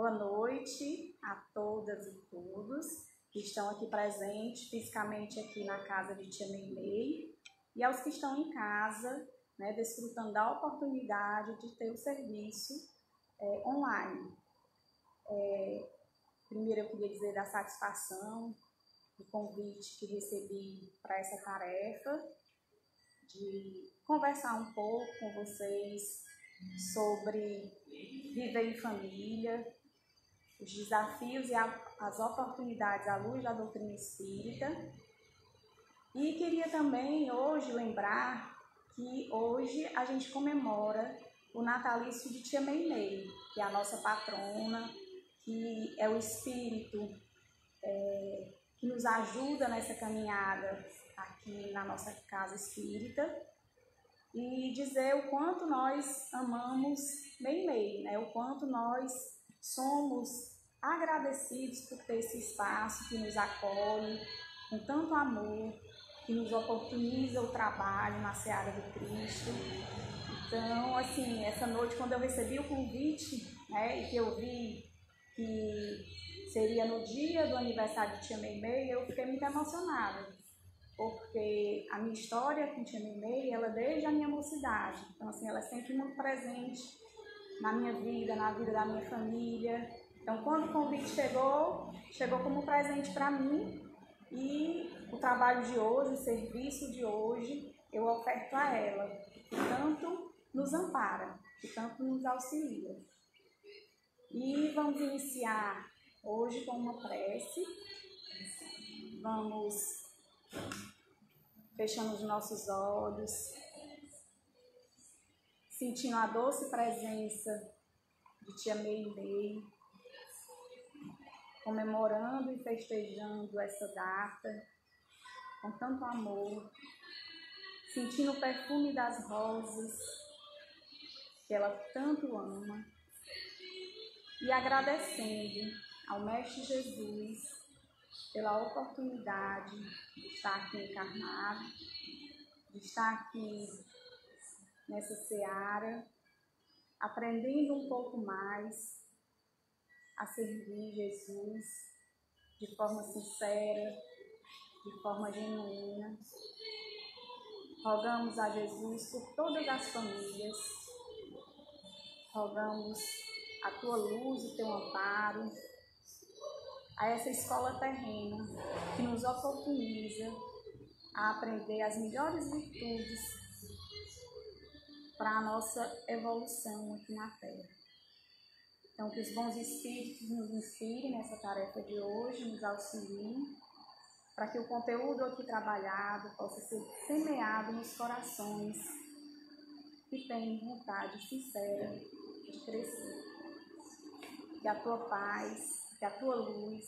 Boa noite a todas e todos que estão aqui presentes fisicamente aqui na casa de Tia Meimei e aos que estão em casa, né, desfrutando da oportunidade de ter o serviço online. Primeiro eu queria dizer da satisfação do convite que recebi para essa tarefa, de conversar um pouco com vocês sobre viver em família, os desafios e as oportunidades à luz da doutrina espírita. E queria também hoje lembrar que hoje a gente comemora o natalício de Tia Meimei, que é a nossa patrona, que é o espírito que nos ajuda nessa caminhada aqui na nossa casa espírita, e dizer o quanto nós amamos Meimei, né? O quanto nós somos agradecidos por ter esse espaço que nos acolhe com tanto amor, que nos oportuniza o trabalho na Seara do Cristo. Então, assim, essa noite, quando eu recebi o convite, né, e que eu vi que seria no dia do aniversário de Tia Meimei, eu fiquei muito emocionada, porque a minha história com Tia Meimei, ela desde a minha mocidade. Então, assim, ela é sempre muito presente na minha vida, na vida da minha família. Então, quando o convite chegou como um presente para mim, e o trabalho de hoje, o serviço de hoje, eu oferto a ela, que tanto nos ampara, que tanto nos auxilia. E vamos iniciar hoje com uma prece. Vamos fechando os nossos olhos, sentindo a doce presença de Tia Meimei, comemorando e festejando essa data com tanto amor, sentindo o perfume das rosas que ela tanto ama e agradecendo ao Mestre Jesus pela oportunidade de estar aqui encarnado, de estar aqui nessa seara, aprendendo um pouco mais a servir Jesus de forma sincera, de forma genuína. Rogamos a Jesus por todas as famílias, rogamos a tua luz e teu amparo, a essa escola terrena que nos oportuniza a aprender as melhores virtudes para a nossa evolução aqui na Terra. Então, que os bons espíritos nos inspirem nessa tarefa de hoje, nos auxiliem, para que o conteúdo aqui trabalhado possa ser semeado nos corações que têm vontade sincera de crescer. Que a tua paz, que a tua luz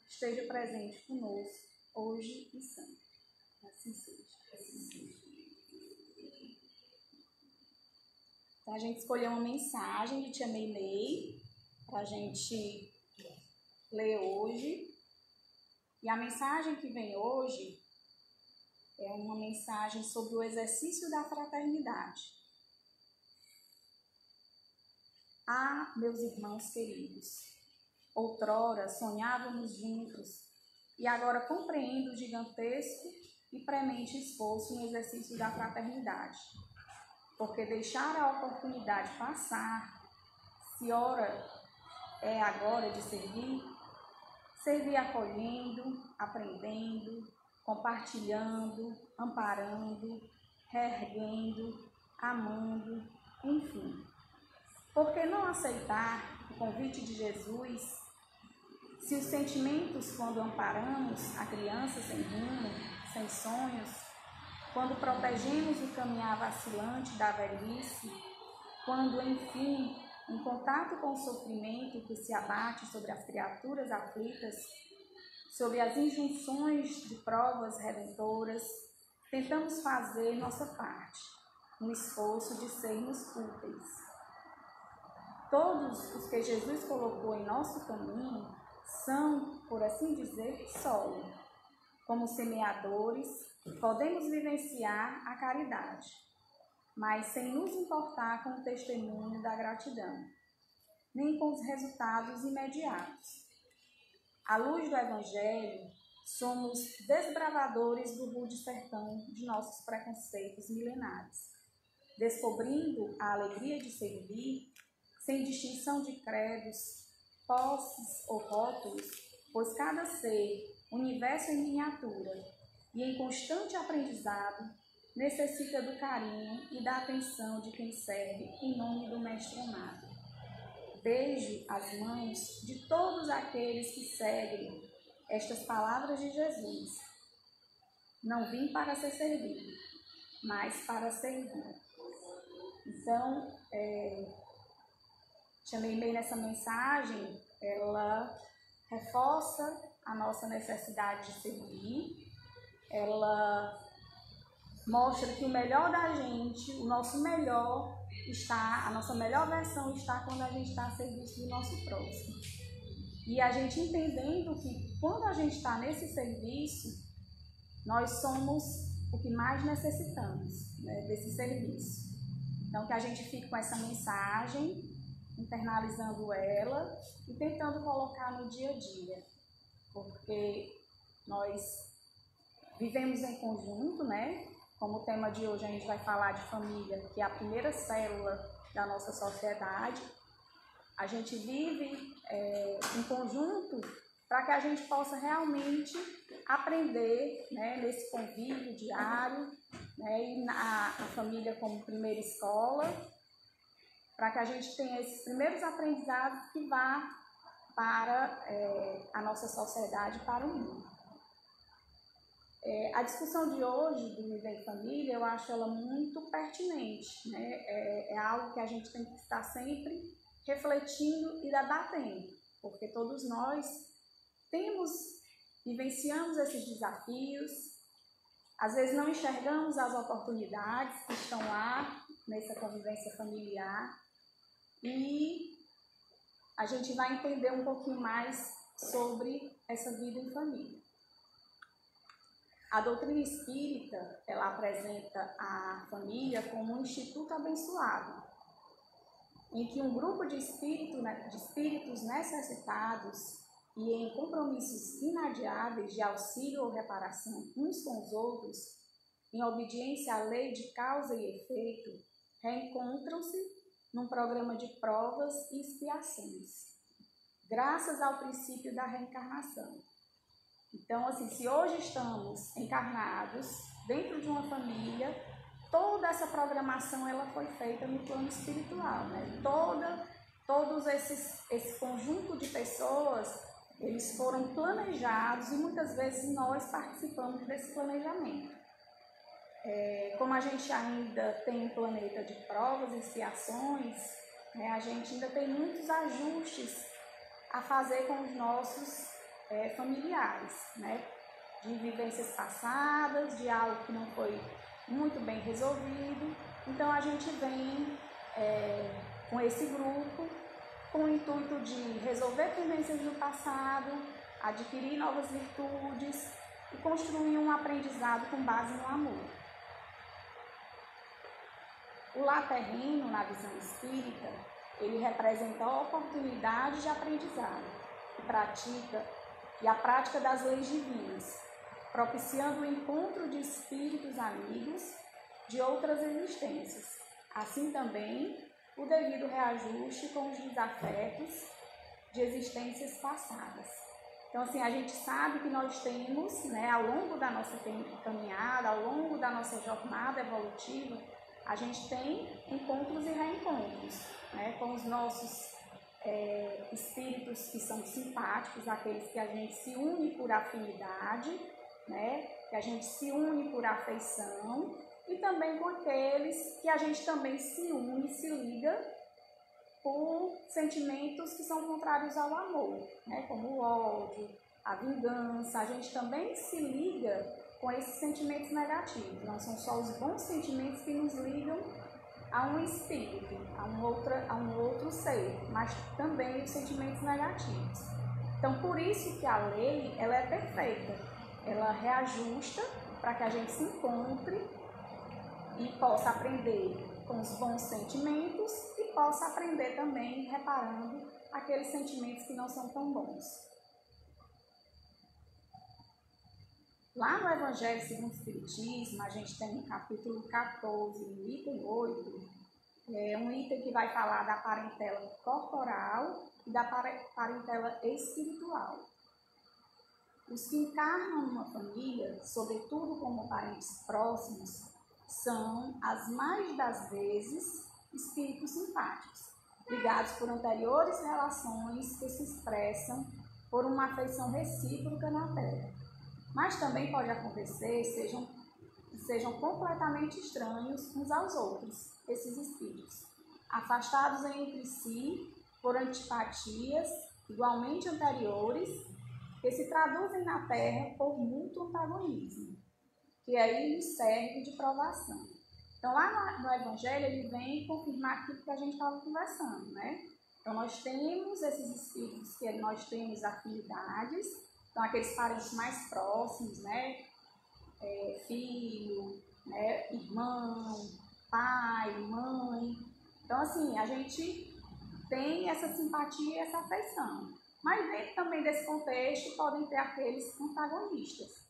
esteja presente conosco, hoje e sempre. Assim seja. Assim seja. Então, a gente escolheu uma mensagem de Tia Meimei para a gente ler hoje. E a mensagem que vem hoje é uma mensagem sobre o exercício da fraternidade. Ah, meus irmãos queridos, outrora sonhávamos juntos e agora compreendo o gigantesco e premente esforço no exercício da fraternidade. Porque deixar a oportunidade passar, se ora é agora de servir acolhendo, aprendendo, compartilhando, amparando, reerguendo, amando, enfim. Por que não aceitar o convite de Jesus, se os sentimentos, quando amparamos a criança sem rumo, sem sonhos, quando protegemos o caminhar vacilante da velhice, quando, enfim, em contato com o sofrimento que se abate sobre as criaturas aflitas, sobre as injunções de provas redentoras, tentamos fazer nossa parte, no esforço de sermos úteis. Todos os que Jesus colocou em nosso caminho são, por assim dizer, solo. Como semeadores, podemos vivenciar a caridade, mas sem nos importar com o testemunho da gratidão. nem com os resultados imediatos. À luz do Evangelho, somos desbravadores do rude sertão de nossos preconceitos milenares, descobrindo a alegria de servir, sem distinção de credos, posses ou rótulos, pois cada ser, universo em miniatura, e em constante aprendizado, necessita do carinho e da atenção de quem serve em nome do Mestre amado. Beijo as mãos de todos aqueles que seguem estas palavras de Jesus. Não vim para ser servido, mas para servir. Então, chamei bem nessa mensagem, ela reforça a nossa necessidade de servir, ela mostra que o melhor da gente, o nosso melhor está, a nossa melhor versão está quando a gente está a serviço do nosso próximo. E a gente entendendo que quando a gente está nesse serviço, nós somos o que mais necessitamos, né, desse serviço. Então, que a gente fique com essa mensagem, internalizando ela e tentando colocar no dia a dia. Porque nós vivemos em conjunto, né? Como o tema de hoje a gente vai falar de família, que é a primeira célula da nossa sociedade. A gente vive em conjunto para que a gente possa realmente aprender, né, nesse convívio diário, né, e a família como primeira escola, para que a gente tenha esses primeiros aprendizados que vá para a nossa sociedade, para o mundo. A discussão de hoje do Viver em Família, eu acho ela muito pertinente, né? É algo que a gente tem que estar sempre refletindo e debatendo, porque todos nós vivenciamos esses desafios, às vezes não enxergamos as oportunidades que estão lá nessa convivência familiar e a gente vai entender um pouquinho mais sobre essa vida em família. A doutrina espírita, ela apresenta a família como um instituto abençoado, em que um grupo de espíritos necessitados e em compromissos inadiáveis de auxílio ou reparação uns com os outros, em obediência à lei de causa e efeito, reencontram-se num programa de provas e expiações, graças ao princípio da reencarnação. Então, assim, se hoje estamos encarnados dentro de uma família, toda essa programação ela foi feita no plano espiritual, né? Todos esse conjunto de pessoas, eles foram planejados e muitas vezes nós participamos desse planejamento. Como a gente ainda tem um planeta de provas e expiações, né, a gente ainda tem muitos ajustes a fazer com os nossos familiares, né? De vivências passadas, de algo que não foi muito bem resolvido. Então a gente vem com esse grupo com o intuito de resolver pendências do passado, adquirir novas virtudes e construir um aprendizado com base no amor. O lar terreno, na visão espírita, ele representa a oportunidade de aprendizado e a prática das leis divinas, propiciando o encontro de espíritos amigos de outras existências. Assim também, o devido reajuste com os desafetos de existências passadas. Então, assim, a gente sabe que nós temos, né, ao longo da nossa caminhada, ao longo da nossa jornada evolutiva, a gente tem encontros e reencontros, né, com os nossos espíritos que são simpáticos, aqueles que a gente se une por afinidade, né, que a gente se une por afeição, e também com aqueles que a gente também se une, se liga por sentimentos que são contrários ao amor, né, como o ódio, a vingança. A gente também se liga com esses sentimentos negativos. Não são só os bons sentimentos que nos ligam a um espírito, a um outro ser, mas também os sentimentos negativos. Então, por isso que a lei ela é perfeita, ela reajusta para que a gente se encontre e possa aprender com os bons sentimentos e possa aprender também reparando aqueles sentimentos que não são tão bons. Lá no Evangelho segundo o Espiritismo, a gente tem no capítulo 14, no item 8, um item que vai falar da parentela corporal e da parentela espiritual. Os que encarnam numa família, sobretudo como parentes próximos, são, as mais das vezes, espíritos simpáticos, ligados por anteriores relações que se expressam por uma afeição recíproca na Terra. Mas também pode acontecer que sejam completamente estranhos uns aos outros, esses espíritos, afastados entre si por antipatias igualmente anteriores, que se traduzem na Terra por mútuo antagonismo, que aí nos serve de provação. Então, lá no Evangelho, ele vem confirmar aquilo que a gente estava conversando, né? Então, nós temos esses espíritos que nós temos afinidades, então, aqueles parentes mais próximos, né? Filho, né? Irmão, pai, mãe. Então, assim, a gente tem essa simpatia e essa afeição. Mas dentro também desse contexto, podem ter aqueles antagonistas,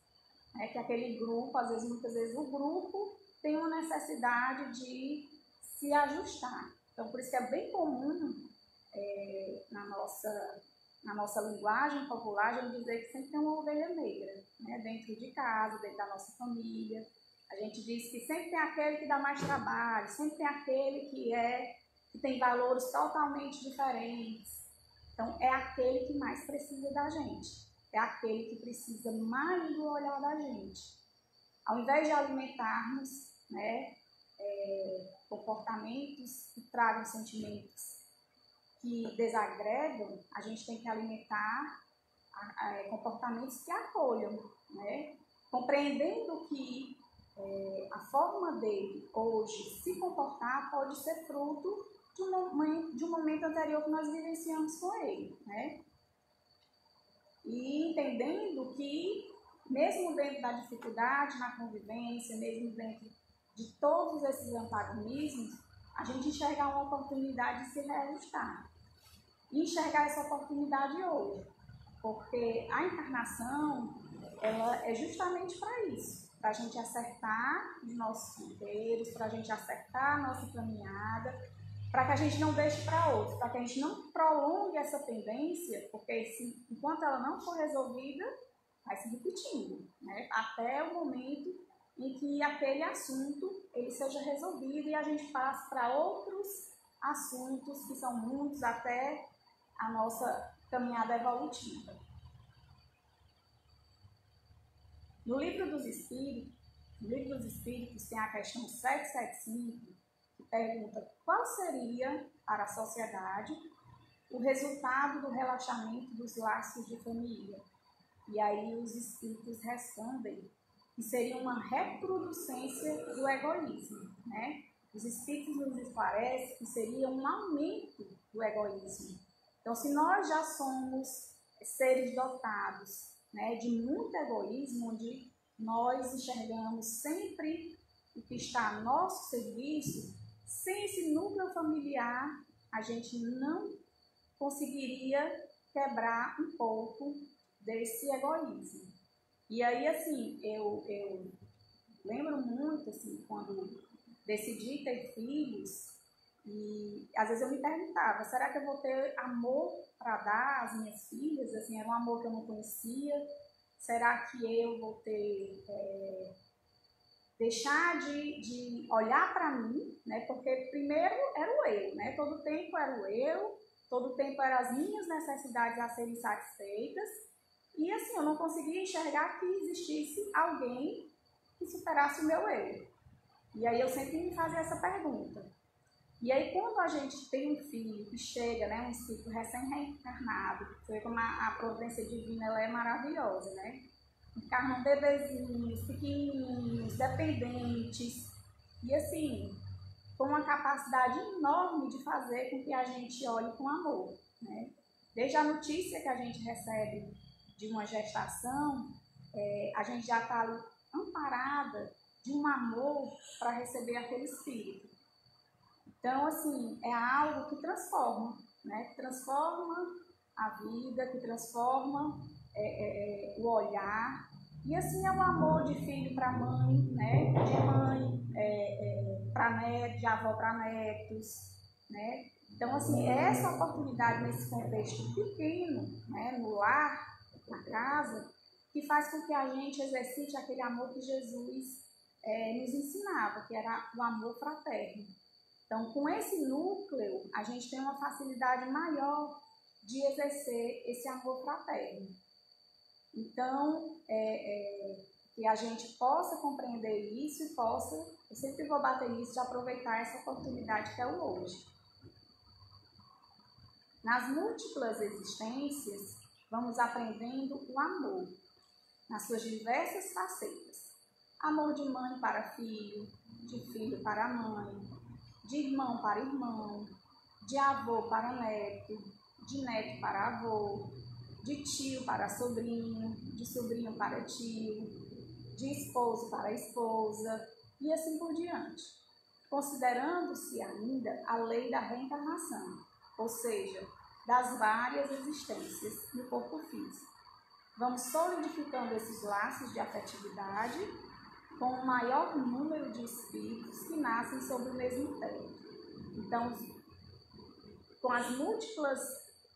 né? Que aquele grupo, muitas vezes o grupo tem uma necessidade de se ajustar. Então, por isso que é bem comum na nossa linguagem popular, a gente dizer que sempre tem uma ovelha negra, né? Dentro de casa, dentro da nossa família. A gente diz que sempre tem aquele que dá mais trabalho, sempre tem aquele que tem valores totalmente diferentes. Então, é aquele que mais precisa da gente. É aquele que precisa mais do olhar da gente. Ao invés de alimentarmos, né, comportamentos que tragam sentimentos que desagregam, a gente tem que alimentar comportamentos que acolham, né? Compreendendo que a forma dele hoje se comportar pode ser fruto de um momento anterior que nós vivenciamos com ele, né? E entendendo que, mesmo dentro da dificuldade na convivência, mesmo dentro de todos esses antagonismos, a gente enxergar uma oportunidade de se reajustar. E enxergar essa oportunidade hoje. Porque a encarnação, ela é justamente para isso. Para a gente acertar os nossos roteiros, para a gente acertar a nossa caminhada, para que a gente não deixe para outro, para que a gente não prolongue essa tendência, porque enquanto ela não for resolvida, vai se repetindo, né? Até o momento em que aquele assunto ele seja resolvido e a gente passe para outros assuntos, que são muitos, até a nossa caminhada evolutiva. No Livro dos Espíritos tem a questão 775, que pergunta qual seria, para a sociedade, o resultado do relaxamento dos laços de família. E aí os espíritos respondem que seria uma reproducência do egoísmo, né? Os espíritos nos esclarecem que seria um aumento do egoísmo. Então, se nós já somos seres dotados, né, de muito egoísmo, onde nós enxergamos sempre o que está a nosso serviço, sem esse núcleo familiar, a gente não conseguiria quebrar um pouco desse egoísmo. E aí, assim, eu lembro muito, assim, quando decidi ter filhos, e às vezes eu me perguntava, será que eu vou ter amor para dar às minhas filhas? Assim, era um amor que eu não conhecia. Será que eu vou ter... deixar de olhar para mim, né? Porque primeiro era o eu, né? Todo tempo era o eu, todo tempo eram as minhas necessidades a serem satisfeitas. E assim, eu não conseguia enxergar que existisse alguém que superasse o meu eu. E aí eu sempre me fazia essa pergunta. E aí, quando a gente tem um filho que chega, né, um espírito recém-reencarnado, você vê como a providência divina ela é maravilhosa, né? Encarnam bebezinhos, pequenininhos, dependentes, e assim, com uma capacidade enorme de fazer com que a gente olhe com amor, né? Desde a notícia que a gente recebe de uma gestação, a gente já está amparada de um amor para receber aquele espírito. Então, assim, é algo que transforma, né? Que transforma a vida, que transforma o olhar. E assim é o amor de filho para mãe, né? De mãe para neto, de avó para netos, né? Então, assim, é essa oportunidade nesse contexto pequeno, né? No lar, na casa, que faz com que a gente exercite aquele amor que Jesus nos ensinava, que era o amor fraterno. Então, com esse núcleo, a gente tem uma facilidade maior de exercer esse amor fraterno. Então, que a gente possa compreender isso e possa, eu sempre vou bater nisso, de aproveitar essa oportunidade que é o hoje. Nas múltiplas existências, vamos aprendendo o amor, nas suas diversas facetas. Amor de mãe para filho, de filho para mãe, de irmão para irmão, de avô para neto, de neto para avô, de tio para sobrinho, de sobrinho para tio, de esposo para esposa, e assim por diante, considerando-se ainda a lei da reencarnação, ou seja, das várias existências no corpo físico. Vamos solidificando esses laços de afetividade com o maior número de espíritos que nascem sob o mesmo teto. Então, com as múltiplas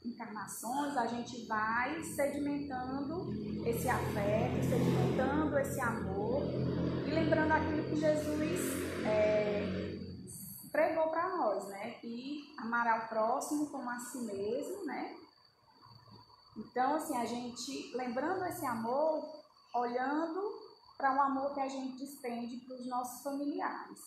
encarnações, a gente vai sedimentando esse afeto, sedimentando esse amor e lembrando aquilo que Jesus pregou para nós, né? Que amará o próximo como a si mesmo, né? Então, assim, a gente lembrando esse amor, olhando para um amor que a gente despende para os nossos familiares.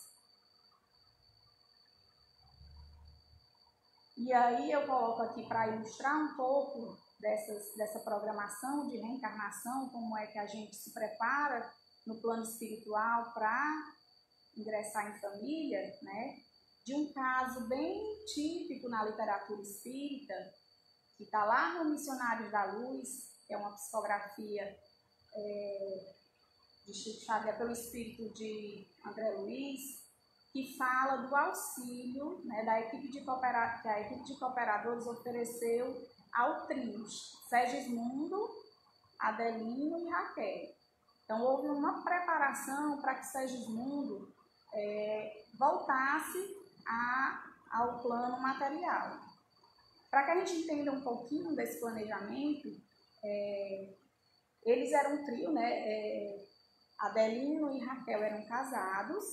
E aí eu coloco aqui para ilustrar um pouco dessa programação de reencarnação, como é que a gente se prepara no plano espiritual para ingressar em família, né? De um caso bem típico na literatura espírita, que está lá no Missionários da Luz, que é uma psicografia de Chico Xavier pelo espírito de André Luiz, que fala do auxílio, né, da equipe que a equipe de cooperadores ofereceu ao trio Segismundo, Adelino e Raquel. Então, houve uma preparação para que Segismundo voltasse ao plano material. Para que a gente entenda um pouquinho desse planejamento, eles eram um trio, né? Adelino e Raquel eram casados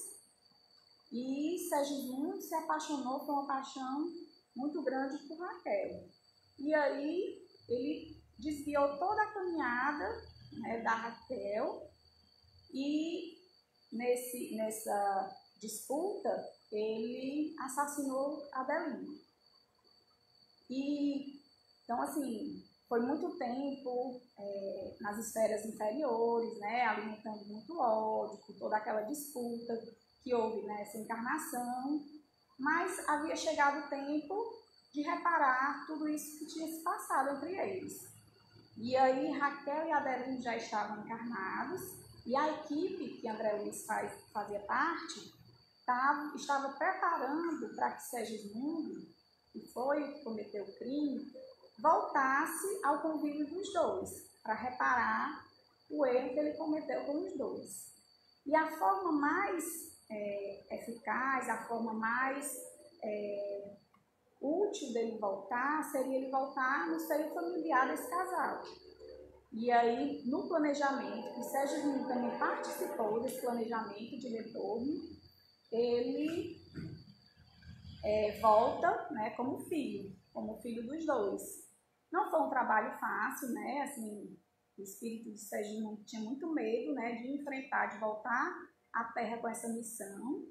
e Segismundo se apaixonou por uma paixão muito grande por Raquel. E aí ele desviou toda a caminhada, né, da Raquel e nessa disputa ele assassinou Adelino. E então, assim, foi muito tempo nas esferas inferiores, né, alimentando muito ódio, por toda aquela disputa que houve nessa encarnação, mas havia chegado o tempo de reparar tudo isso que tinha se passado entre eles. E aí Raquel e Adelino já estavam encarnados, e a equipe que André Luiz fazia parte estava preparando para que Segismundo, que foi o que cometeu o crime, voltasse ao convívio dos dois, para reparar o erro que ele cometeu com os dois. E a forma mais eficaz, a forma mais útil dele voltar, seria ele voltar no seio familiar desse casal. E aí, no planejamento, que Segismundo também participou desse planejamento de retorno, ele volta, né, como filho dos dois. Não foi um trabalho fácil, né, assim, o espírito de Segismundo tinha muito medo, né, de enfrentar, de voltar à Terra com essa missão.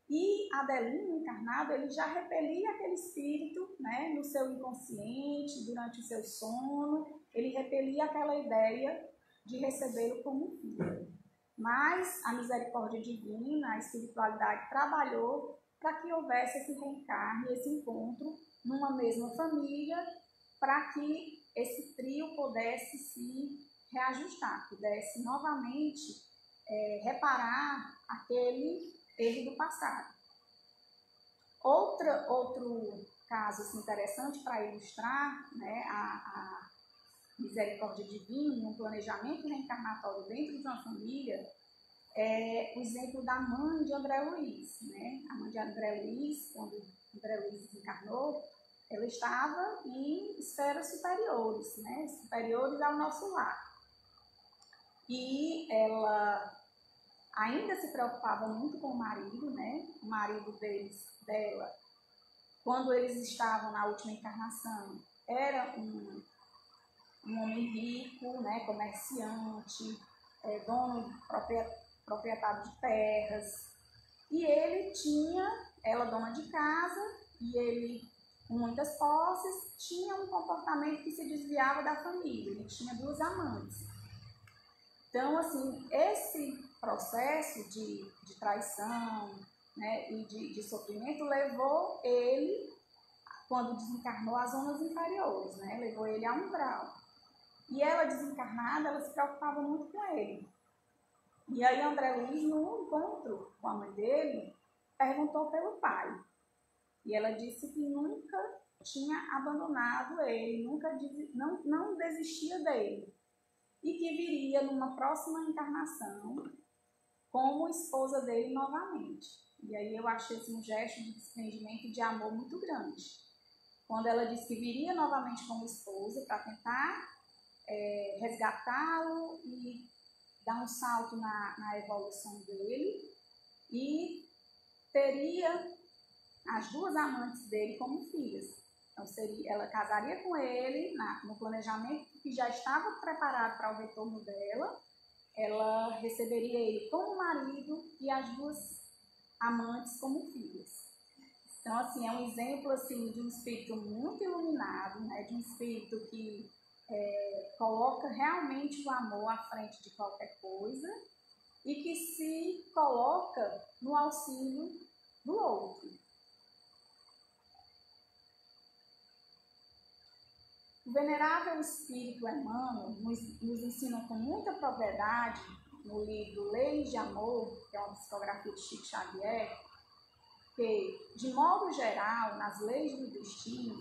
E Adelino, encarnado, ele já repelia aquele espírito, né, no seu inconsciente, durante o seu sono, ele repelia aquela ideia de recebê-lo como filho. Mas a misericórdia divina, a espiritualidade trabalhou para que houvesse esse reencarne, esse encontro numa mesma família, para que esse trio pudesse se reajustar, pudesse novamente reparar aquele erro do passado. Outro caso assim, interessante para ilustrar, né, a misericórdia divina, um planejamento reencarnatório dentro de uma família, é o exemplo da mãe de André Luiz. Né? A mãe de André Luiz, quando André Luiz desencarnou, ela estava em esferas superiores, né? Superiores ao nosso lar. E ela ainda se preocupava muito com o marido, né? O marido dela, quando eles estavam na última encarnação, era um homem rico, né? Comerciante, dono, proprietário de terras. E ele tinha, ela dona de casa, e ele, com muitas posses, tinha um comportamento que se desviava da família. Ele tinha 2 amantes. Então, assim, esse processo de traição, né, e de sofrimento levou ele, quando desencarnou, às zonas inferiores, né, levou ele a um grau. E ela, desencarnada, ela se preocupava muito com ele. E aí André Luiz, no encontro com a mãe dele, perguntou pelo pai. E ela disse que nunca tinha abandonado ele, não desistia dele. E que viria numa próxima encarnação como esposa dele novamente. E aí eu achei esse um gesto de desprendimento e de amor muito grande. Quando ela disse que viria novamente como esposa para tentar resgatá-lo e dar um salto na evolução dele, e teria as 2 amantes dele como filhas. Então, ela casaria com ele no planejamento que já estava preparado para o retorno dela. Ela receberia ele como marido e as 2 amantes como filhas. Então, assim, é um exemplo assim, de um espírito muito iluminado, né? De um espírito que coloca realmente o amor à frente de qualquer coisa e que se coloca no auxílio do outro. O venerável espírito Emmanuel nos ensina com muita propriedade, no livro Leis de Amor, que é uma psicografia de Chico Xavier, que, de modo geral, nas leis do destino,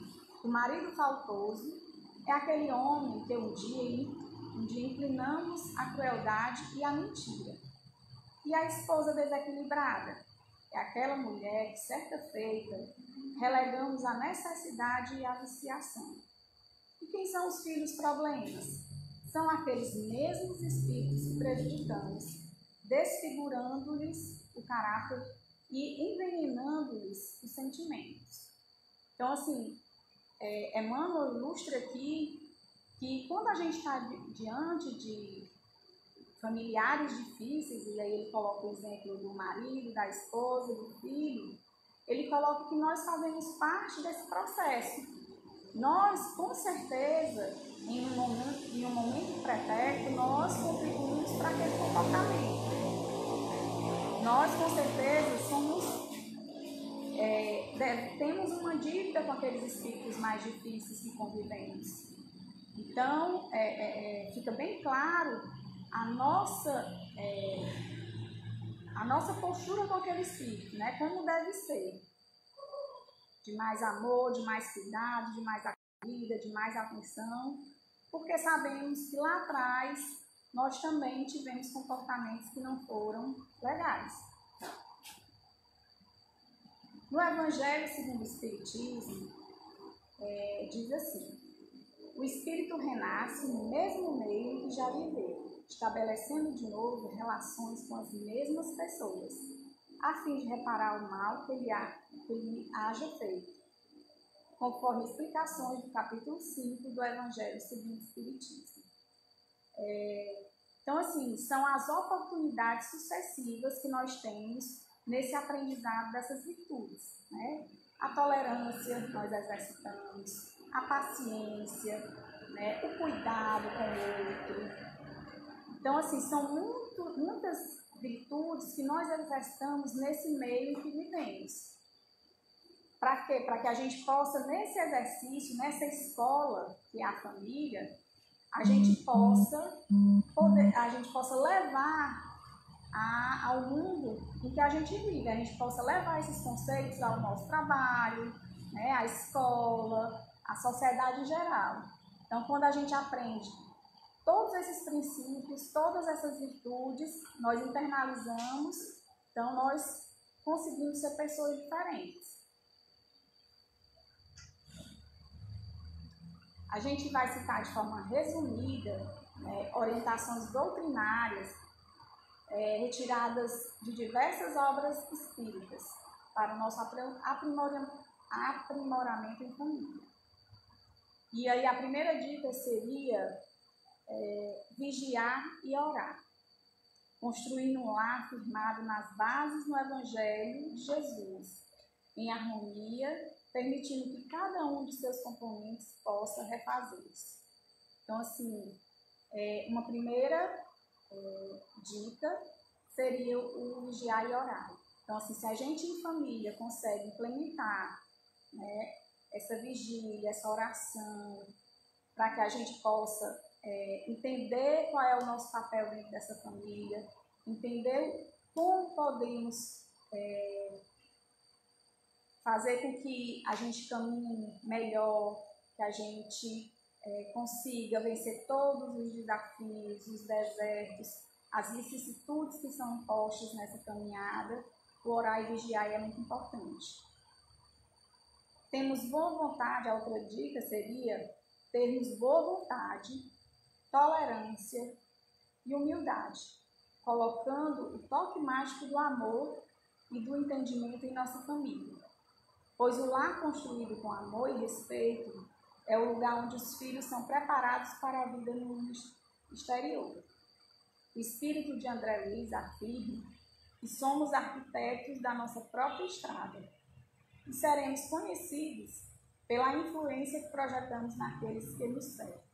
o marido faltoso é aquele homem que um dia inclinamos à crueldade e à mentira. E a esposa desequilibrada é aquela mulher que, certa feita, relegamos à necessidade e à viciação. E quem são os filhos problemas? São aqueles mesmos espíritos que prejudicamos, desfigurando-lhes o caráter e envenenando-lhes os sentimentos. Então, assim, Emmanuel ilustra aqui que quando a gente está diante de familiares difíceis, e aí ele coloca o exemplo do marido, da esposa, do filho, ele coloca que nós fazemos parte desse processo. Nós, com certeza, em um momento pretérito, nós contribuímos para aquele comportamento. Nós, com certeza, temos uma dívida com aqueles espíritos mais difíceis que convivemos. Então, fica bem claro a nossa postura com aquele espírito, né? Como deve ser. De mais amor, de mais cuidado, de mais acolhida, de mais atenção, porque sabemos que lá atrás nós também tivemos comportamentos que não foram legais. No Evangelho segundo o Espiritismo, diz assim: o espírito renasce no mesmo meio em que já viveu, estabelecendo de novo relações com as mesmas pessoas, a fim de reparar o mal que ele haja feito, conforme explicações do capítulo 5 do Evangelho segundo o Espiritismo. Então, assim, são as oportunidades sucessivas que nós temos nesse aprendizado dessas virtudes, né? A tolerância nós exercitamos, a paciência, né? O cuidado com o outro. Então, assim, são muitas virtudes que nós exercitamos nesse meio em que vivemos. Para quê? Para que a gente possa, nesse exercício, nessa escola que é a família, a gente possa levar ao mundo em que a gente vive, a gente possa levar esses conceitos ao nosso trabalho, né, à escola, à sociedade em geral. Então, quando a gente aprende todos esses princípios, todas essas virtudes, nós internalizamos, então nós conseguimos ser pessoas diferentes. A gente vai citar de forma resumida, né, orientações doutrinárias retiradas de diversas obras espíritas para o nosso aprimoramento em família. E aí a primeira dica seria vigiar e orar. Construir um lar firmado nas bases do Evangelho de Jesus, em harmonia, permitindo que cada um de seus componentes possa refazer-se. Então, assim, uma primeira dica seria o vigiar e orar. Então, assim, se a gente em família consegue implementar, né, essa vigília, essa oração, para que a gente possa entender qual é o nosso papel dentro dessa família, entender como podemos fazer com que a gente caminhe melhor, que a gente consiga vencer todos os desafios, os desertos, as vicissitudes que são impostas nessa caminhada. O orar e vigiar é muito importante. Temos boa vontade, a outra dica seria termos boa vontade, tolerância e humildade, colocando o toque mágico do amor e do entendimento em nossa família. Pois o lar construído com amor e respeito é o lugar onde os filhos são preparados para a vida no mundo exterior. O espírito de André Luiz afirma que somos arquitetos da nossa própria estrada e seremos conhecidos pela influência que projetamos naqueles que nos cercam.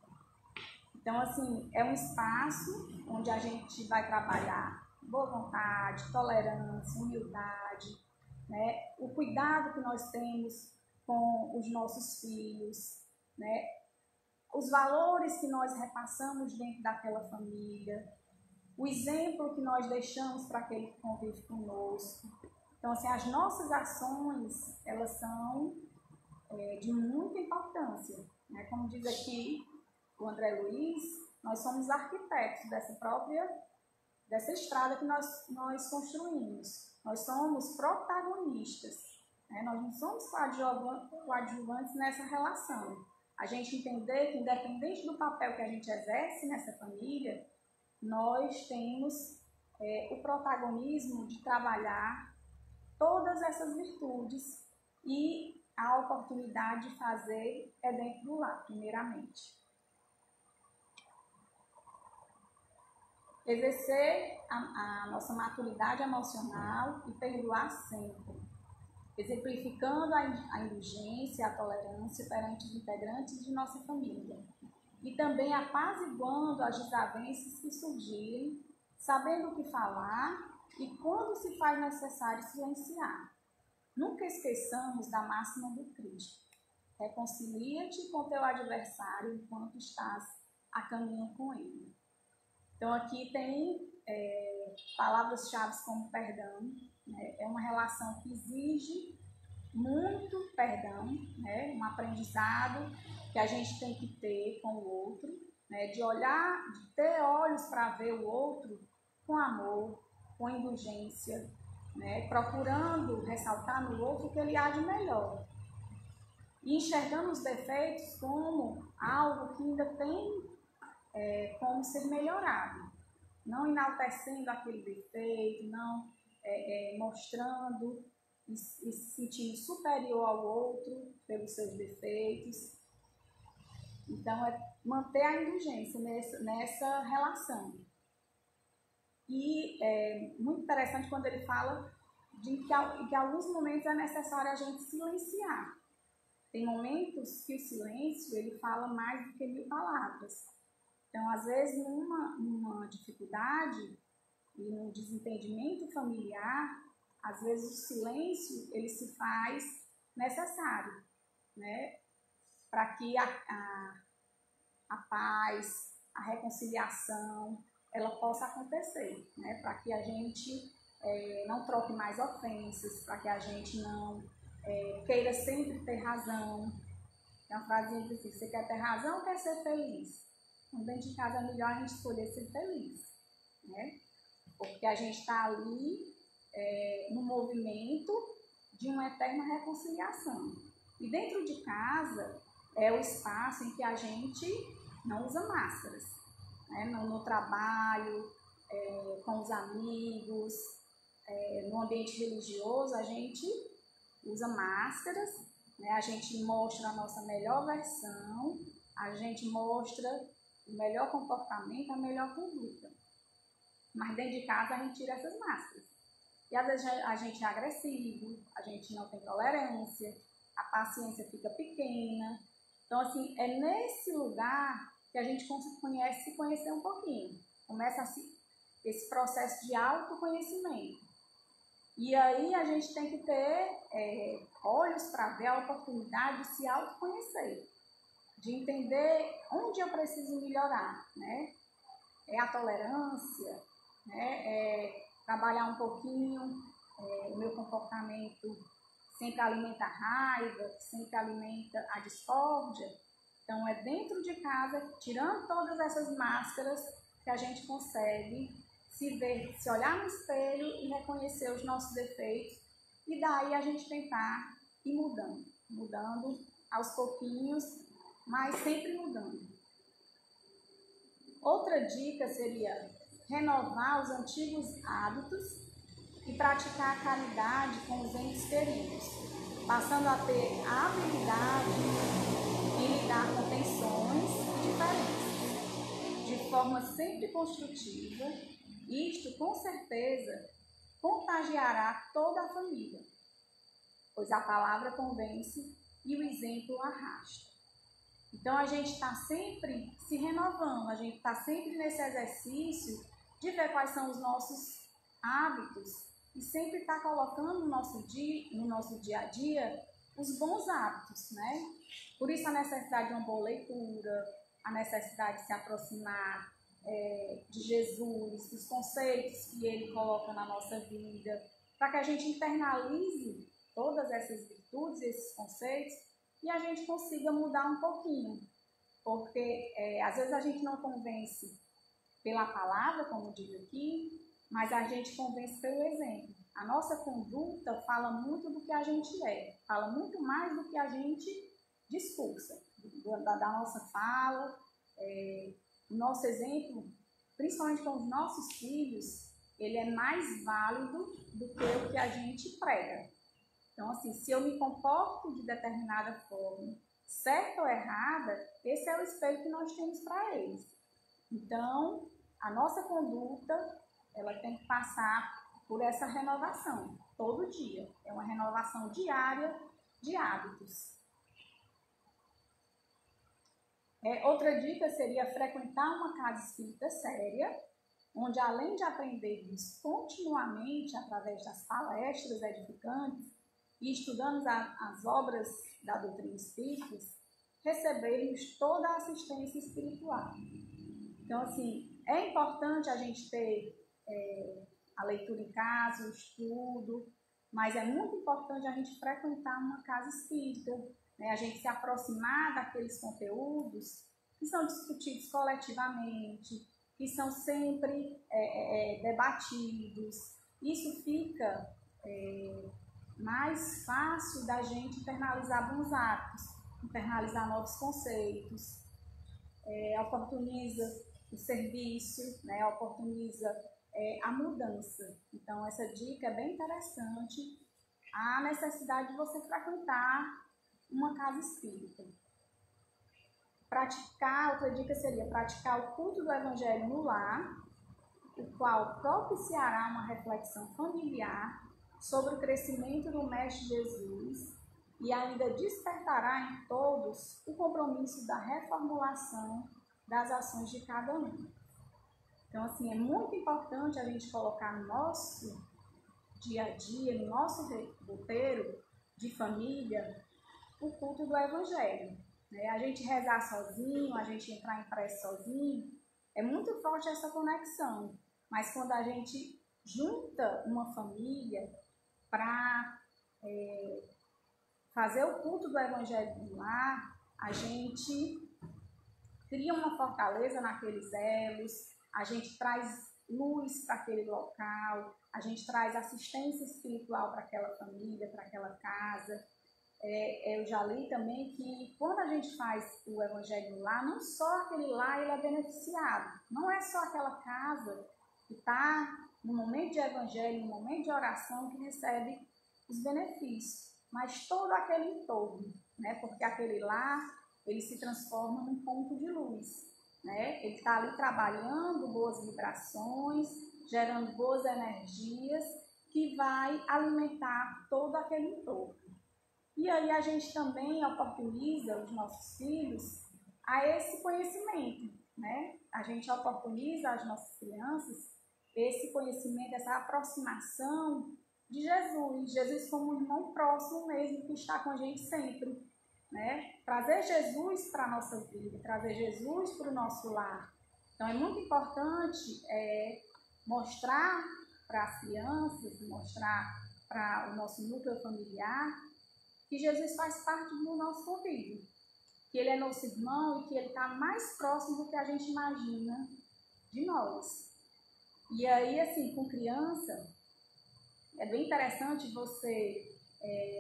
Então, assim, é um espaço onde a gente vai trabalhar boa vontade, tolerância, humildade, né? O cuidado que nós temos com os nossos filhos, né? Os valores que nós repassamos dentro daquela família, o exemplo que nós deixamos para aquele que convive conosco. Então, assim, as nossas ações, elas são de muita importância, né? Como diz aqui o André Luiz, nós somos arquitetos dessa estrada que nós construímos. Nós somos protagonistas, né? Nós não somos coadjuvantes nessa relação. A gente entender que, independente do papel que a gente exerce nessa família, nós temos o protagonismo de trabalhar todas essas virtudes e a oportunidade de fazer dentro do lar, primeiramente. Exercer a nossa maturidade emocional e perdoar sempre, exemplificando a indulgência, a tolerância perante os integrantes de nossa família, e também apaziguando as desavenças que surgirem, sabendo o que falar e quando se faz necessário silenciar. Nunca esqueçamos da máxima do Cristo: reconcilia-te com teu adversário enquanto estás a caminho com ele. Então, aqui tem palavras-chave como perdão, né? É uma relação que exige muito perdão, né? Um aprendizado que a gente tem que ter com o outro, né? De olhar, de ter olhos para ver o outro com amor, com indulgência, né? Procurando ressaltar no outro o que ele há de melhor. E enxergando os defeitos como algo que ainda tem como ser melhorado, não enaltecendo aquele defeito, não mostrando e se sentindo superior ao outro pelos seus defeitos. Então, é manter a indulgência nessa relação. E é muito interessante quando ele fala de que em alguns momentos é necessário a gente silenciar. Tem momentos que o silêncio ele fala mais do que 1000 palavras. Então, às vezes, numa dificuldade e num desentendimento familiar, às vezes o silêncio ele se faz necessário, né? Para que a paz, a reconciliação, ela possa acontecer, né? Para que a gente não troque mais ofensas, para que a gente não queira sempre ter razão. Tem uma frase que diz assim: você quer ter razão ou quer ser feliz? Então, dentro de casa é melhor a gente escolher ser feliz, né? Porque a gente está ali no movimento de uma eterna reconciliação. E dentro de casa é o espaço em que a gente não usa máscaras, né? No trabalho, com os amigos, no ambiente religioso, a gente usa máscaras, né? A gente mostra a nossa melhor versão, a gente mostra o melhor comportamento, a melhor conduta. Mas dentro de casa a gente tira essas máscaras. E às vezes a gente é agressivo, a gente não tem tolerância, a paciência fica pequena. Então, assim, é nesse lugar que a gente conhece se conhecer um pouquinho. Começa assim, esse processo de autoconhecimento. E aí a gente tem que ter olhos para ver a oportunidade de se autoconhecer, de entender onde eu preciso melhorar, né? É a tolerância, né? Trabalhar um pouquinho o meu comportamento sempre alimenta a raiva, sempre alimenta a discórdia. Então é dentro de casa, tirando todas essas máscaras, que a gente consegue se ver, se olhar no espelho e reconhecer os nossos defeitos, e daí a gente tentar ir mudando aos pouquinhos, mas sempre mudando. Outra dica seria renovar os antigos hábitos e praticar a caridade com os entes queridos, passando a ter a habilidade em lidar com tensões e diferenças, de forma sempre construtiva. Isto, com certeza, contagiará toda a família, pois a palavra convence e o exemplo arrasta. Então, a gente está sempre se renovando, a gente está sempre nesse exercício de ver quais são os nossos hábitos e sempre está colocando no nosso dia a dia os bons hábitos, né? Por isso a necessidade de uma boa leitura, a necessidade de se aproximar de Jesus, dos conceitos que ele coloca na nossa vida, para que a gente internalize todas essas virtudes, esses conceitos, e a gente consiga mudar um pouquinho, porque às vezes a gente não convence pela palavra, como diz aqui, mas a gente convence pelo exemplo. A nossa conduta fala muito do que a gente é, fala muito mais do que a gente discursa, da nossa fala. O nosso exemplo, principalmente com os nossos filhos, ele é mais válido do que o que a gente prega. Então, assim, se eu me comporto de determinada forma, certa ou errada, esse é o espelho que nós temos para eles. Então, a nossa conduta, ela tem que passar por essa renovação, todo dia. É uma renovação diária de hábitos. Outra dica seria frequentar uma casa espírita séria, onde além de aprendermos continuamente através das palestras edificantes e estudando as obras da doutrina espírita, recebermos toda a assistência espiritual. Então, assim, é importante a gente ter a leitura em casa, o estudo, mas é muito importante a gente frequentar uma casa espírita, né? A gente se aproximar daqueles conteúdos que são discutidos coletivamente, que são sempre debatidos. Isso fica mais fácil da gente internalizar bons hábitos, internalizar novos conceitos, oportuniza o serviço, né? Oportuniza a mudança. Então, essa dica é bem interessante, a necessidade de você frequentar uma casa espírita. Outra dica seria praticar o culto do Evangelho no lar, o qual propiciará uma reflexão familiar sobre o crescimento do Mestre Jesus e ainda despertará em todos o compromisso da reformulação das ações de cada um. Então, assim, é muito importante a gente colocar no nosso dia a dia, no nosso roteiro de família, o culto do Evangelho. A gente rezar sozinho, a gente entrar em prece sozinho, é muito forte essa conexão. Mas quando a gente junta uma família para fazer o culto do Evangelho no lar, a gente cria uma fortaleza naqueles elos, a gente traz luz para aquele local, a gente traz assistência espiritual para aquela família, para aquela casa. Eu já li também que quando a gente faz o Evangelho no lar, não só aquele lar ele é beneficiado, não é só aquela casa que está no momento de Evangelho, no momento de oração, que recebe os benefícios, mas todo aquele entorno, né? Porque aquele lar, ele se transforma num ponto de luz, né? Ele está ali trabalhando boas vibrações, gerando boas energias, que vai alimentar todo aquele entorno. E aí a gente também oportuniza os nossos filhos a esse conhecimento, né? A gente oportuniza as nossas crianças esse conhecimento, essa aproximação de Jesus, Jesus como um irmão próximo mesmo, que está com a gente sempre, né? Trazer Jesus para a nossa vida, trazer Jesus para o nosso lar. Então é muito importante mostrar para as crianças, mostrar para o nosso núcleo familiar, que Jesus faz parte do nosso convívio, que Ele é nosso irmão e que Ele está mais próximo do que a gente imagina de nós. E aí, assim, com criança, é bem interessante você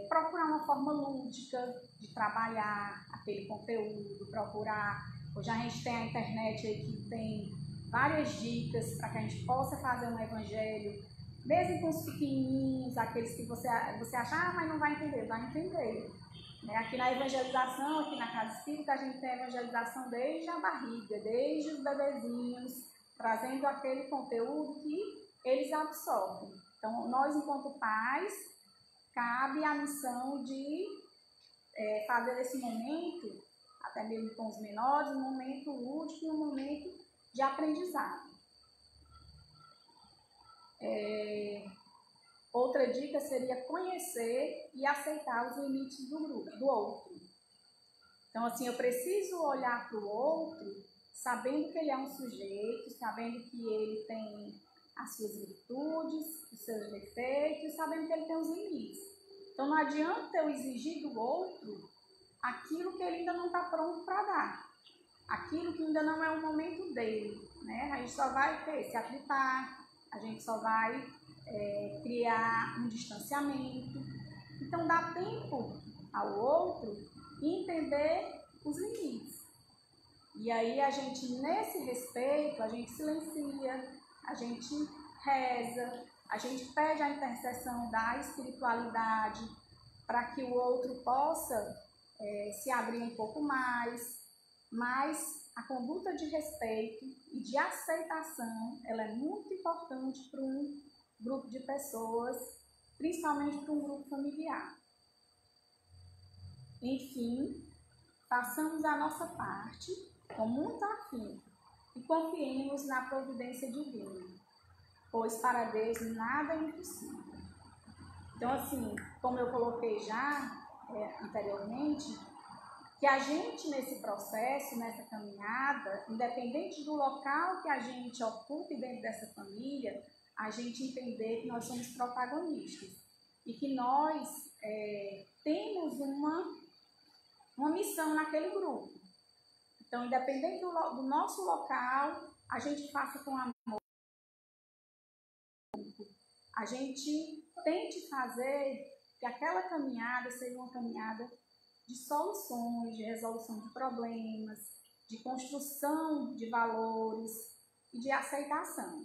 procurar uma forma lúdica de trabalhar aquele conteúdo, procurar. Hoje a gente tem a internet aí que tem várias dicas para que a gente possa fazer um evangelho, mesmo com os pequenininhos, aqueles que você acha, mas não vai entender, vai entender. Aqui na evangelização, aqui na Casa Espírita, a gente tem a evangelização desde a barriga, desde os bebezinhos, trazendo aquele conteúdo que eles absorvem. Então, nós, enquanto pais, cabe a missão de fazer esse momento, até mesmo com os menores, um momento lúdico e um momento de aprendizado. Outra dica seria conhecer e aceitar os limites do outro. Então, assim, eu preciso olhar para o outro sabendo que ele é um sujeito, sabendo que ele tem as suas virtudes, os seus defeitos, sabendo que ele tem os limites. Então, não adianta eu exigir do outro aquilo que ele ainda não está pronto para dar, aquilo que ainda não é o momento dele, né? A gente só vai se aplicar, a gente só vai criar um distanciamento. Então, dá tempo ao outro entender os limites. E aí, a gente, nesse respeito, a gente silencia, a gente reza, a gente pede a intercessão da espiritualidade para que o outro possa se abrir um pouco mais, mas a conduta de respeito e de aceitação, ela é muito importante para um grupo de pessoas, principalmente para um grupo familiar. Enfim, façamos a nossa parte com muito afinco e confiemos na providência divina, pois para Deus nada é impossível. Então, assim, como eu coloquei já anteriormente, que a gente nesse processo, nessa caminhada, independente do local que a gente ocupe dentro dessa família, a gente entender que nós somos protagonistas e que nós temos uma missão naquele grupo. Então, independente do nosso local, a gente faça com amor. A gente tente fazer que aquela caminhada seja uma caminhada de soluções, de resolução de problemas, de construção de valores e de aceitação.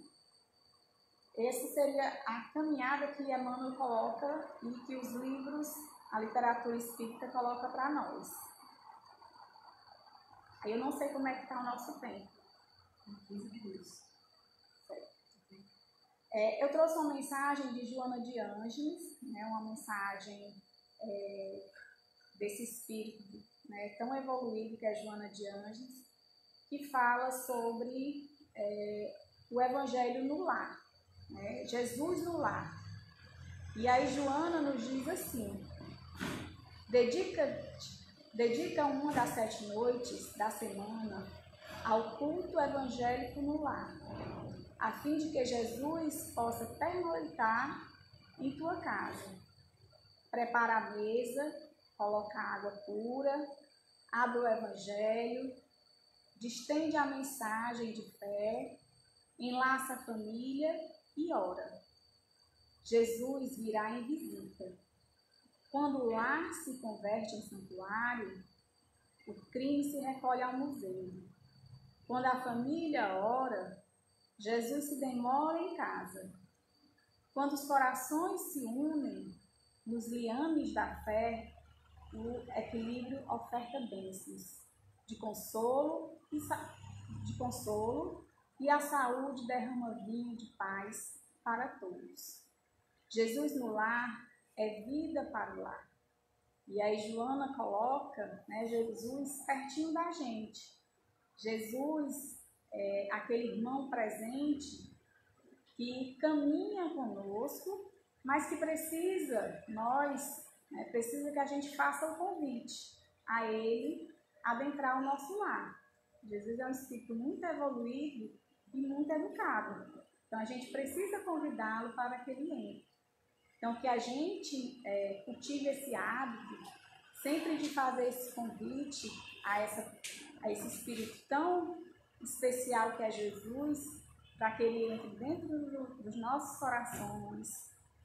Essa seria a caminhada que Emmanuel coloca e que os livros, a literatura espírita coloca para nós. Eu não sei como é que está o nosso tempo. 15 minutos. Eu trouxe uma mensagem de Joana de Ângeles, né, uma mensagem desse espírito, né, tão evoluído que é Joana de Ângeles, que fala sobre o Evangelho no lar, né, Jesus no lar. E aí Joana nos diz assim: dedica uma das 7 noites da semana ao culto evangélico no lar, a fim de que Jesus possa pernoitar em tua casa. Prepara a mesa, coloca água pura, abre o evangelho, distende a mensagem de fé, enlaça a família e ora. Jesus virá em visita. Quando o lar se converte em santuário, o crime se recolhe ao museu. Quando a família ora, Jesus se demora em casa. Quando os corações se unem nos liames da fé, o equilíbrio oferta bênçãos de consolo e a saúde derrama vinho de paz para todos. Jesus no lar é vida para o lar. E aí Joana coloca, né, Jesus pertinho da gente. Jesus é aquele irmão presente que caminha conosco, mas que precisa que a gente faça o convite a ele adentrar o nosso lar. Jesus é um espírito muito evoluído e muito educado. Então a gente precisa convidá-lo para que ele entre. Então que a gente cultive esse hábito sempre de fazer esse convite a esse espírito tão especial que é Jesus, para que ele entre dentro dos nossos corações,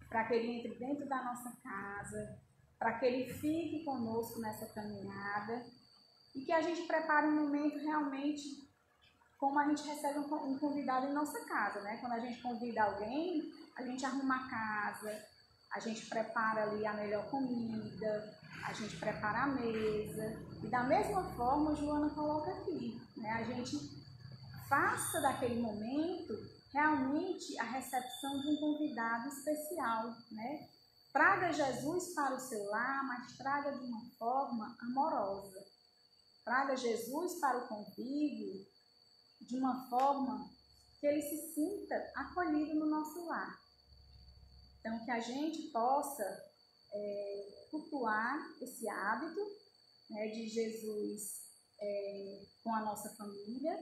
para que ele entre dentro da nossa casa, para que ele fique conosco nessa caminhada e que a gente prepare um momento realmente como a gente recebe um convidado em nossa casa, né? Quando a gente convida alguém, a gente arruma a casa, a gente prepara ali a melhor comida, a gente prepara a mesa. E da mesma forma, a Joana coloca aqui, né? A gente faça daquele momento realmente a recepção de um convidado especial, né? Traga Jesus para o seu lar, mas traga de uma forma amorosa. Traga Jesus para o convívio de uma forma que ele se sinta acolhido no nosso lar. Então, que a gente possa cultuar esse hábito, né, de Jesus com a nossa família,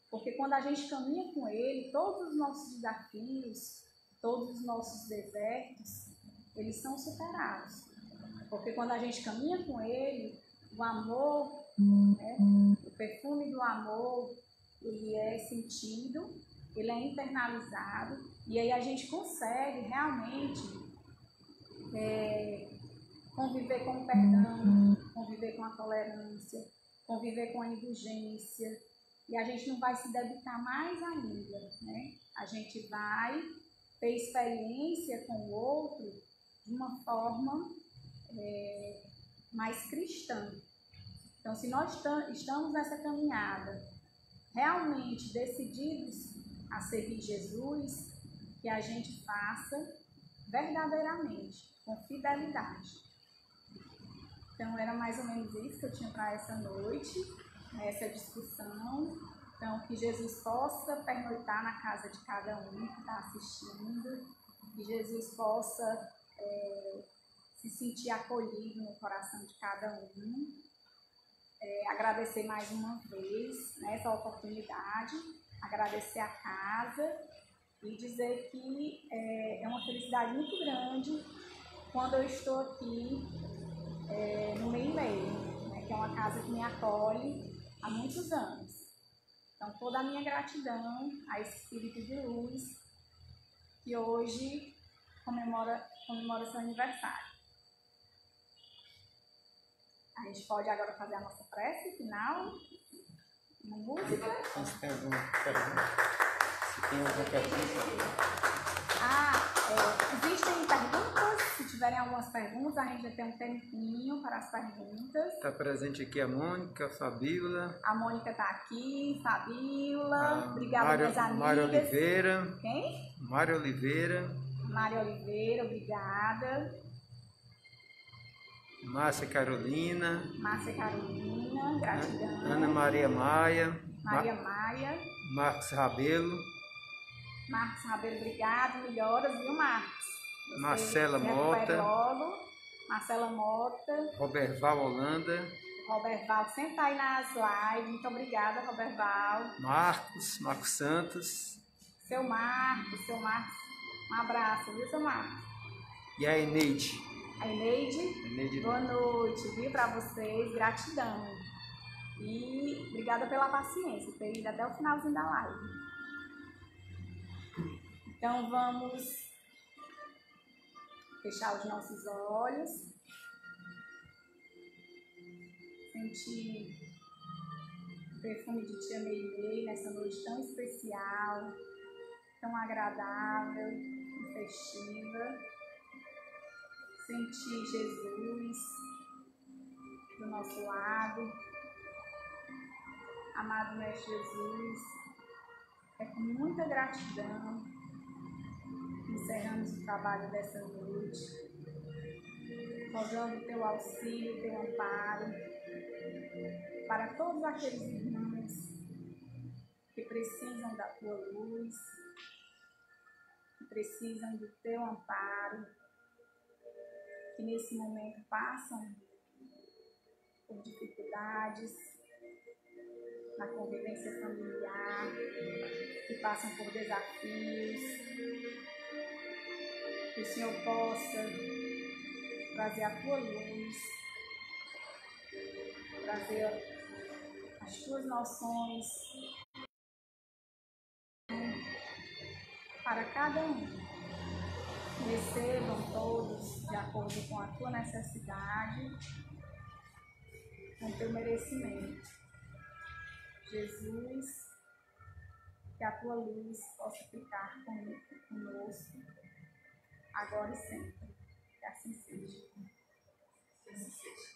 porque quando a gente caminha com ele, todos os nossos desafios, todos os nossos desertos, eles são superados. Porque quando a gente caminha com ele, o amor, né, o perfume do amor, ele é sentido, ele é internalizado, e aí a gente consegue realmente conviver com o perdão, conviver com a tolerância, conviver com a indulgência, e a gente não vai se debitar mais ainda, né? A gente vai ter experiência com o outro de uma forma mais cristã. Então, se nós estamos nessa caminhada realmente decididos a seguir Jesus, que a gente faça verdadeiramente, com fidelidade. Então, era mais ou menos isso que eu tinha para essa noite, essa discussão. Então, que Jesus possa pernoitar na casa de cada um que está assistindo, que Jesus possa se sentir acolhido no coração de cada um. Agradecer mais uma vez, né, essa oportunidade, agradecer a casa e dizer que é uma felicidade muito grande quando eu estou aqui no meio, né, que é uma casa que me acolhe há muitos anos. Então, toda a minha gratidão a esse Espírito de Luz que hoje comemora seu aniversário. A gente pode agora fazer a nossa prece final, uma música. Se tem alguma pergunta? Existem perguntas? Se tiverem algumas perguntas, a gente já tem um tempinho para as perguntas. Está presente aqui a Mônica, a Fabíola. A Mônica está aqui, Fabíola. Obrigada, minhas amigas. Mário Oliveira. Quem? Mário Oliveira. Mário Oliveira, obrigada. Márcia Carolina. Márcia Carolina, gratidão. Ana Maria Maia. Maria Maia. Marcos Rabelo. Marcos Rabelo, obrigado. Melhoras, viu, Marcos? Marcela Mota. Logo. Marcela Mota. Roberval Holanda. Roberval sempre está aí nas lives. Muito obrigada, Roberval. Marcos Santos. Seu Marcos. Um abraço, viu, seu Marcos? E a Eneide. A Eneide, boa noite, viu, para vocês. Gratidão. E obrigada pela paciência, ter ido até o finalzinho da live. Então, vamos fechar os nossos olhos. Sentir o perfume de Tia Meilei nessa noite tão especial, tão agradável e festiva. Sentir Jesus do nosso lado. Amado Mestre Jesus, é com muita gratidão que encerramos o trabalho dessa noite, rogando o teu auxílio, o teu amparo, para todos aqueles irmãos que precisam da tua luz, que precisam do teu amparo, que nesse momento passam por dificuldades na convivência familiar, que passam por desafios, que o Senhor possa trazer a tua luz, trazer as tuas noções para cada um. Recebam todos de acordo com a tua necessidade, com o teu merecimento. Jesus, que a tua luz possa ficar conosco, agora e sempre. Que assim seja. Que assim seja.